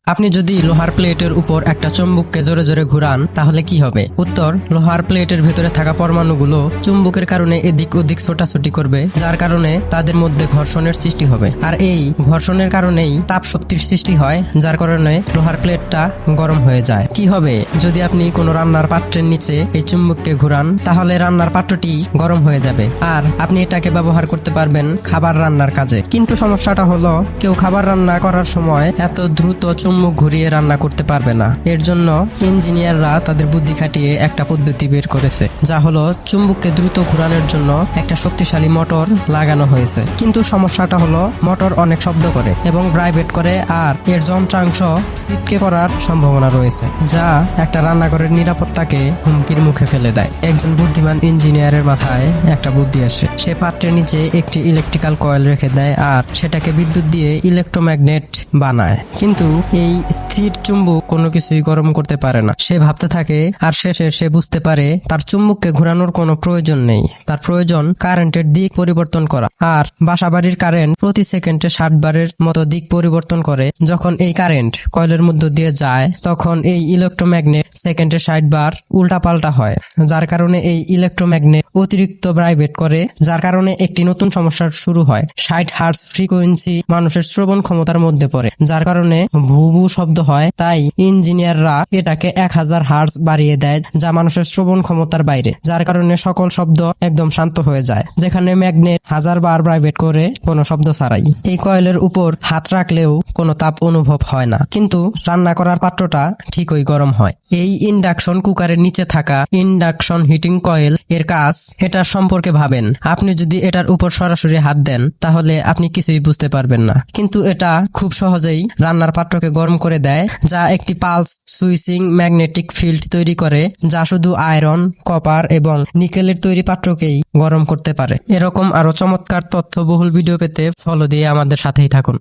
আপনি যদি লোহার প্লেটের উপর একটা চুম্বককে জোরে জোরে ঘুরান তাহলে কি হবে? উত্তর, লোহার প্লেটের ভিতরে থাকা পরমাণুগুলো চুম্বকের কারণে এদিক ওদিক ছোটাছুটি করবে, যার কারণে তাদের মধ্যে ঘর্ষণের সৃষ্টি হবে। আর এই ঘর্ষণের কারণেই তাপ শক্তির সৃষ্টি হয়, যার কারণে লোহার প্লেটটা গরম হয়ে যায়। কি হবে যদি আপনি কোনো রান্নার পাত্রের নিচে এই চুম্বককে ঘুরান? তাহলে রান্নার পাত্রটি গরম হয়ে যাবে আর আপনি এটাকে ব্যবহার করতে পারবেন খাবার রান্নার কাজে। কিন্তু সমস্যাটা হলো, কেউ খাবার রান্না করার সময় এত দ্রুত চুম্বক ঘুরিয়ে রান্না করতে পারবে না। এর জন্য ইঞ্জিনিয়াররা তাদের বুদ্ধি খাটিয়ে একটা পদ্ধতি বের করেছে, যা হলো চুম্বককে দ্রুত ঘোরানোর জন্য একটা শক্তিশালী মোটর লাগানো হয়েছে। কিন্তু সমস্যাটা হলো, মোটর অনেক শব্দ করে এবং ভাইব্রেট করে, আর এর যন্ত্রাংশ ছিটকে পড়ার সম্ভাবনা রয়েছে, যা একটা রান্নাঘরের নিরাপত্তাকে হুমকির মুখে ফেলে দেয়। একজন বুদ্ধিমান ইঞ্জিনিয়ারের মাথায় একটা বুদ্ধি আসে। সে পাত্রের নিচে একটি ইলেকট্রিক্যাল কয়েল রেখে দেয় আর সেটাকে বিদ্যুৎ দিয়ে ইলেকট্রোম্যাগনেট বানায়। কিন্তু এই স্থির চুম্বক কোনো কিছুই গরম করতে পারে না। সে ভাবতে থাকে আর শেষে সে বুঝতে পারে তার চুম্বককে ঘোরানোর কোনো প্রয়োজন নেই। তার প্রয়োজন কারেন্টের দিক পরিবর্তন করা। আর বাসাবাড়ির কারেন্ট প্রতি সেকেন্ডে 60 বারের মতো দিক পরিবর্তন করে। যখন এই কারেন্ট কয়েলের মধ্য দিয়ে যায়, তখন এই ইলেকট্রোম্যাগনেট সেকেন্ডে 60 বার উল্টাপাল্টা হয়, যার কারণে এই ইলেকট্রোম্যাগনেট অতিরিক্ত ভাইব্রেট করে, যার কারণে একটি নতুন সমস্যা শুরু হয়। 60 হার্টজ ফ্রিকোয়েন্সি মানুষের শ্রবণ ক্ষমতার মধ্যে পড়ে, যার কারণে ভু ভু শব্দ হয়। তাই ইঞ্জিনিয়াররা এটাকে 1000 হার্টজ বাড়িয়ে দেয়, যা মানুষের শ্রবণ ক্ষমতার বাইরে, যার কারণে সকল শব্দ একদম শান্ত হয়ে যায়, যেখানে ম্যাগনেট 1000 বার ভাইব্রেট করে কোনো শব্দ ছাড়াই। এই কয়েলের উপর হাত রাখলেও কোনো তাপ অনুভব হয় না, কিন্তু রান্না করার পাত্রটা ঠিকই গরম হয়। এই ইন্ডাকশন কুকারের নিচে থাকা ইন্ডাকশন হিটিং কয়েল এর কাজ। এটার সম্পর্কে ভাবেন, আপনি যদি এটার উপর সরাসরি হাত দেন তাহলে আপনি কিছুই বুঝতে পারবেন না, কিন্তু এটা খুব সহজেই রান্নার পাত্রকে গরম করে দেয়, যা একটি পালস সুইচিং ম্যাগনেটিক ফিল্ড তৈরি করে, যা শুধু আয়রন, কপার এবং নিকেলের তৈরি পাত্রকেই গরম করতে পারে। এরকম আরো চমৎকার তথ্যবহুল ভিডিও পেতে ফলো দিয়ে আমাদের সাথেই থাকুন।